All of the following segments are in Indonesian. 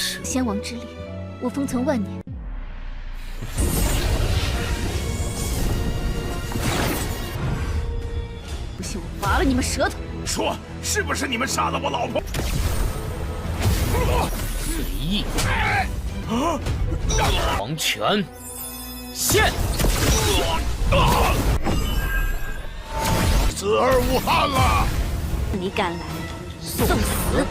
先王之力，我封存万年。不信我拔了你们舌头！说，是不是你们杀了我老婆？随意。黄泉现。死而无憾了！你敢来，送死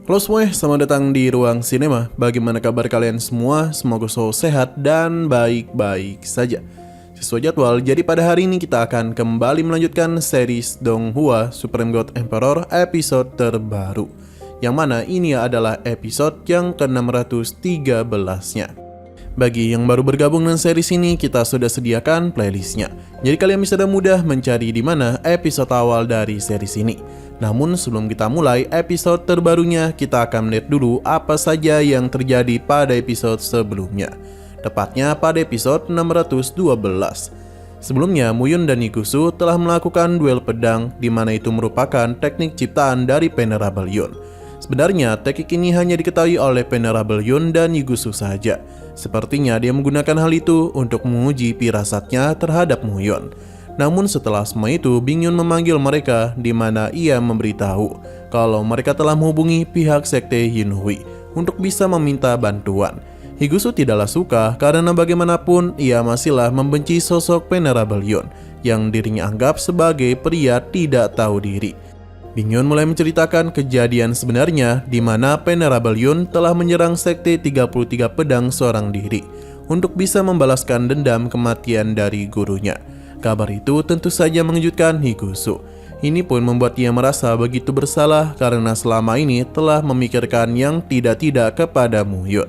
！Halo semuanya, selamat datang di Ruang Sinema. Bagaimana kabar kalian semua? Semoga selalu sehat dan baik-baik saja. Sesuai jadwal, jadi pada hari ini kita akan kembali melanjutkan series Donghua Supreme God Emperor episode terbaru, yang mana ini adalah episode yang ke-613-nya. Bagi yang baru bergabung dengan series ini, kita sudah sediakan playlistnya. Jadi kalian bisa dengan mudah mencari di mana episode awal dari series ini. Namun sebelum kita mulai episode terbarunya, kita akan melihat dulu apa saja yang terjadi pada episode sebelumnya. Tepatnya pada episode 612. Sebelumnya, Muyun dan Igusu telah melakukan duel pedang, di mana itu merupakan teknik ciptaan dari Venerable Yun. Sebenarnya, teknik ini hanya diketahui oleh Venerable Yun dan Igusu saja. Sepertinya dia menggunakan hal itu untuk menguji firasatnya terhadap Muyun. Namun setelah semua itu, Bingyun memanggil mereka, di mana ia memberitahu kalau mereka telah menghubungi pihak sekte Yunhui untuk bisa meminta bantuan. Igusu tidaklah suka karena bagaimanapun ia masihlah membenci sosok Venerable Yun yang dirinya anggap sebagai pria tidak tahu diri. Bingyun mulai menceritakan kejadian sebenarnya di mana Venerable Yun telah menyerang sekte 33 pedang seorang diri untuk bisa membalaskan dendam kematian dari gurunya. Kabar itu tentu saja mengejutkan Igusu. Ini pun membuat ia merasa begitu bersalah karena selama ini telah memikirkan yang tidak-tidak kepada Muyun.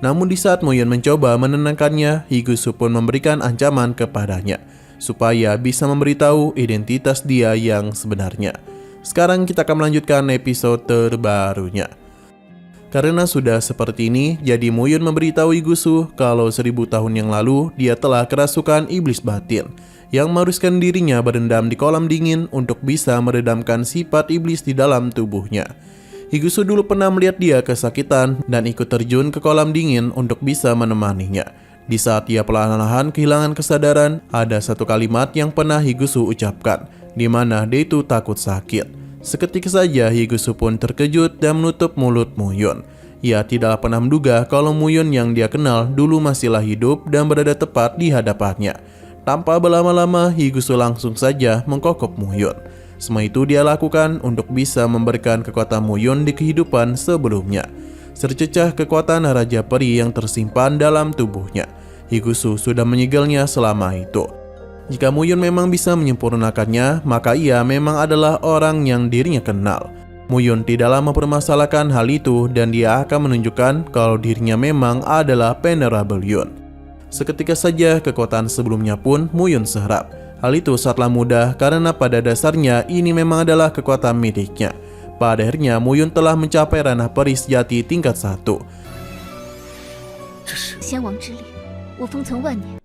Namun di saat Muyun mencoba menenangkannya, Igusu pun memberikan ancaman kepadanya supaya bisa memberitahu identitas dia yang sebenarnya. Sekarang kita akan melanjutkan episode terbarunya. Karena sudah seperti ini, jadi Muyun memberitahu Igusu kalau 1000 tahun yang lalu dia telah kerasukan iblis batin yang mengharuskan dirinya berendam di kolam dingin untuk bisa meredamkan sifat iblis di dalam tubuhnya. Igusu dulu pernah melihat dia kesakitan dan ikut terjun ke kolam dingin untuk bisa menemaninya. Di saat ia perlahan-lahan kehilangan kesadaran, ada satu kalimat yang pernah Igusu ucapkan, di mana dia itu takut sakit. Seketika saja Igusu pun terkejut dan menutup mulut Muyun. Ia tidaklah pernah menduga kalau Muyun yang dia kenal dulu masihlah hidup dan berada tepat di hadapannya. Tanpa berlama-lama, Igusu langsung saja mengkokop Muyun. Semua itu dia lakukan untuk bisa memberikan kekuatan Muyun di kehidupan sebelumnya. Secercah kekuatan Raja Peri yang tersimpan dalam tubuhnya. Igusu sudah menyegelnya selama itu. Jika Muyun memang bisa menyempurnakannya, maka ia memang adalah orang yang dirinya kenal. Muyun tidaklah mempermasalahkan hal itu dan dia akan menunjukkan kalau dirinya memang adalah Venerable Yun. Seketika saja kekuatan sebelumnya pun Muyun serap. Hal itu sangatlah mudah karena pada dasarnya ini memang adalah kekuatan miliknya. Pada akhirnya Muyun telah mencapai ranah peri sejati tingkat 1. 先王之力，我封存万年。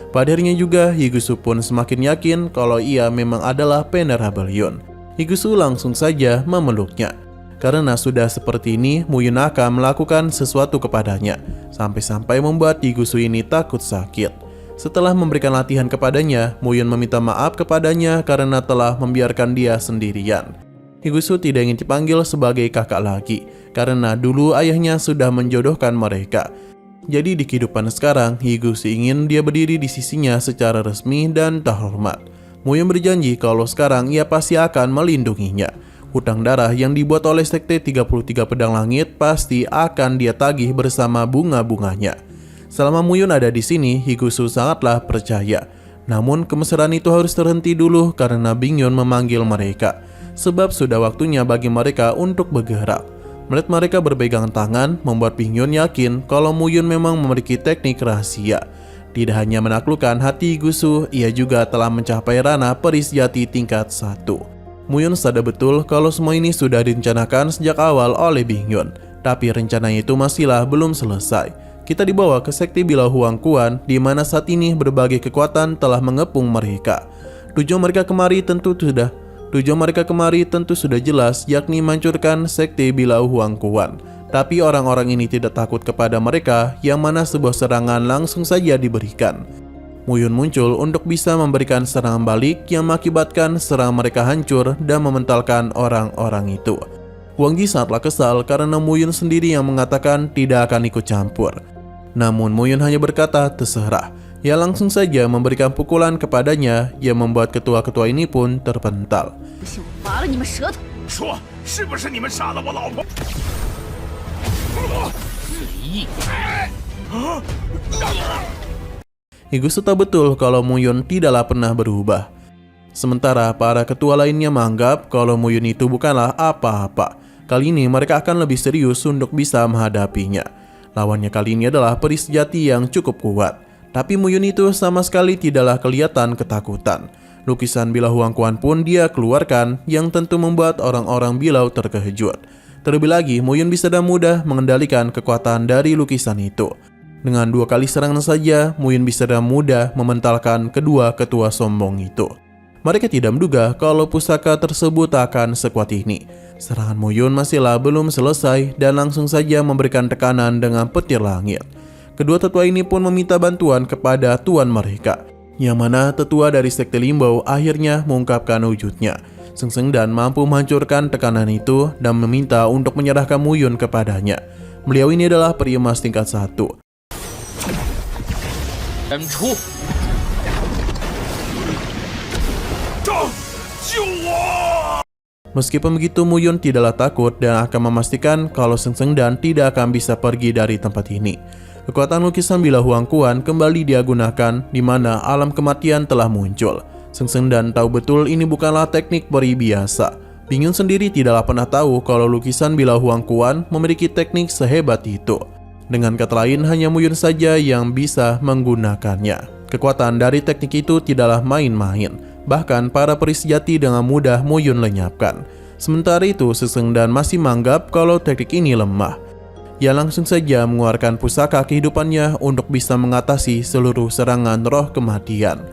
Pada akhirnya juga, Igusu pun semakin yakin kalau ia memang adalah Venerable Yun. Igusu langsung saja memeluknya. Karena sudah seperti ini, Muyun akan melakukan sesuatu kepadanya, sampai-sampai membuat Igusu ini takut sakit. Setelah memberikan latihan kepadanya, Muyun meminta maaf kepadanya karena telah membiarkan dia sendirian. Igusu tidak ingin dipanggil sebagai kakak lagi, karena dulu ayahnya sudah menjodohkan mereka. Jadi di kehidupan sekarang, Igusu ingin dia berdiri di sisinya secara resmi dan terhormat. Muyun berjanji kalau sekarang ia pasti akan melindunginya. Hutang darah yang dibuat oleh sekte 33 pedang langit pasti akan dia tagih bersama bunga-bunganya. Selama Muyun ada di sini, Igusu sangatlah percaya. Namun kemesraan itu harus terhenti dulu karena Bingyun memanggil mereka. Sebab sudah waktunya bagi mereka untuk bergerak. Melihat mereka berpegang tangan, membuat Bingyun yakin kalau Muyun memang memiliki teknik rahasia. Tidak hanya menaklukkan hati Gusu, ia juga telah mencapai ranah peri sejati tingkat 1. Muyun sadar betul kalau semua ini sudah direncanakan sejak awal oleh Bingyun. Tapi rencana itu masihlah belum selesai. Kita dibawa ke sekte Bilau Huang Quan, di mana saat ini berbagai kekuatan telah mengepung mereka. Tujuan mereka kemari tentu sudah jelas, yakni menghancurkan sekte Bilau Huang Quan. Tapi orang-orang ini tidak takut kepada mereka, yang mana sebuah serangan langsung saja diberikan. Muyun muncul untuk bisa memberikan serangan balik yang mengakibatkan serangan mereka hancur dan mementalkan orang-orang itu. Wang Ji sangatlah kesal karena Muyun sendiri yang mengatakan tidak akan ikut campur. Namun Muyun hanya berkata terserah. Ia langsung saja memberikan pukulan kepadanya yang membuat ketua-ketua ini pun terpental. 不信我拔了你们舌头！说，是不是你们杀了我老婆？ Gusu tahu betul kalau Muyun tidaklah pernah berubah. Sementara para ketua lainnya menganggap kalau Muyun itu bukanlah apa-apa. Kali ini mereka akan lebih serius untuk bisa menghadapinya. Lawannya kali ini adalah peri sejati yang cukup kuat. Tapi Muyun itu sama sekali tidaklah kelihatan ketakutan. Lukisan Bilau Huang Quan pun dia keluarkan yang tentu membuat orang-orang Bilau terkejut. Terlebih lagi, Muyun bisa dengan mudah mengendalikan kekuatan dari lukisan itu. Dengan 2 kali serangan saja, Muyun bisa dengan mudah mementalkan kedua ketua sombong itu. Mereka tidak menduga kalau pusaka tersebut akan sekuat ini. Serangan Muyun masihlah belum selesai dan langsung saja memberikan tekanan dengan petir langit. Kedua tetua ini pun meminta bantuan kepada tuan mereka, yang mana tetua dari sekte Limbau akhirnya mengungkapkan wujudnya. Seng Seng Dan mampu menghancurkan tekanan itu dan meminta untuk menyerahkan Muyun kepadanya. Beliau ini adalah peri emas tingkat 1. Meskipun begitu, Muyun tidaklah takut dan akan memastikan kalau Seng Seng Dan tidak akan bisa pergi dari tempat ini. Kekuatan lukisan Bilau Huang Quan kembali dia gunakan, di mana alam kematian telah muncul. Seng Seng Dan tahu betul ini bukanlah teknik peri biasa. Bingyun sendiri tidaklah pernah tahu kalau lukisan Bilau Huang Quan memiliki teknik sehebat itu. Dengan kata lain, hanya Muyun saja yang bisa menggunakannya. Kekuatan dari teknik itu tidaklah main-main. Bahkan para peri sejati dengan mudah Muyun lenyapkan. Sementara itu, Seng Seng Dan masih menganggap kalau teknik ini lemah. Ia langsung saja mengeluarkan pusaka kehidupannya untuk bisa mengatasi seluruh serangan roh kematian.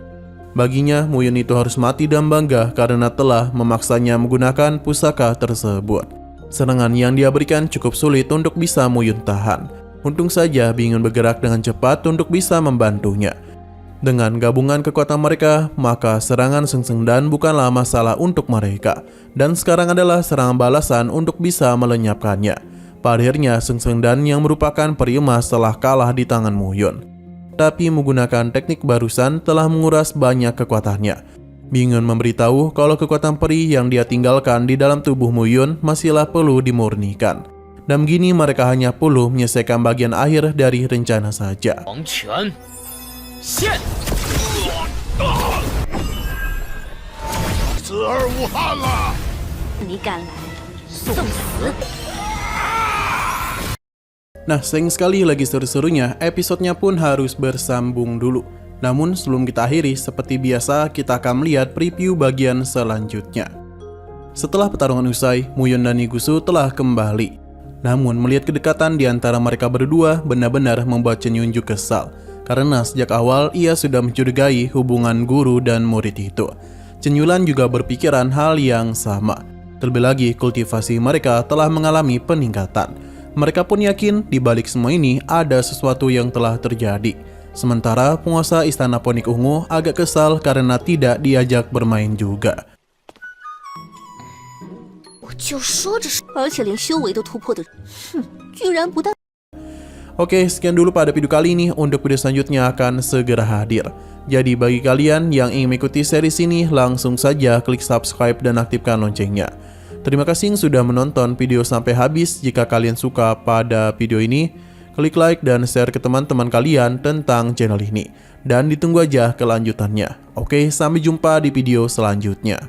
Baginya, Muyun itu harus mati dan bangga karena telah memaksanya menggunakan pusaka tersebut. Serangan yang dia berikan cukup sulit untuk bisa Muyun tahan. Untung saja Bingyun bergerak dengan cepat untuk bisa membantunya. Dengan gabungan kekuatan mereka, maka serangan Seng Seng Dan bukanlah masalah untuk mereka. Dan sekarang adalah serangan balasan untuk bisa melenyapkannya. Pada akhirnya, Seng Seng Dan yang merupakan peri emas telah kalah di tangan Muyun. Tapi menggunakan teknik barusan telah menguras banyak kekuatannya. Bingyun memberitahu kalau kekuatan peri yang dia tinggalkan di dalam tubuh Muyun masihlah perlu dimurnikan. Dan begini mereka hanya perlu menyelesaikan bagian akhir dari rencana saja. 黄泉现，死而无憾了！你敢来，送死！ Nah, sayang sekali lagi seru-serunya, episodenya pun harus bersambung dulu. Namun sebelum kita akhiri, seperti biasa kita akan melihat preview bagian selanjutnya. Setelah pertarungan usai, Muyun dan Gusu telah kembali. Namun melihat kedekatan di antara mereka berdua benar-benar membuat Chen Yunju kesal. Karena sejak awal ia sudah mencurigai hubungan guru dan murid itu. Chen Yulan juga berpikiran hal yang sama. Terlebih lagi kultivasi mereka telah mengalami peningkatan. Mereka pun yakin di balik semua ini ada sesuatu yang telah terjadi. Sementara penguasa Istana Ponik Ungu agak kesal karena tidak diajak bermain juga. 我就说这是，而且连修为都突破的人，哼，居然不带。 Oke, sekian dulu pada video kali ini. Untuk video selanjutnya akan segera hadir. Jadi bagi kalian yang ingin mengikuti series ini, langsung saja klik subscribe dan aktifkan loncengnya. Terima kasih yang sudah menonton video sampai habis. Jika kalian suka pada video ini, klik like dan share ke teman-teman kalian tentang channel ini. Dan ditunggu aja kelanjutannya. Oke, sampai jumpa di video selanjutnya.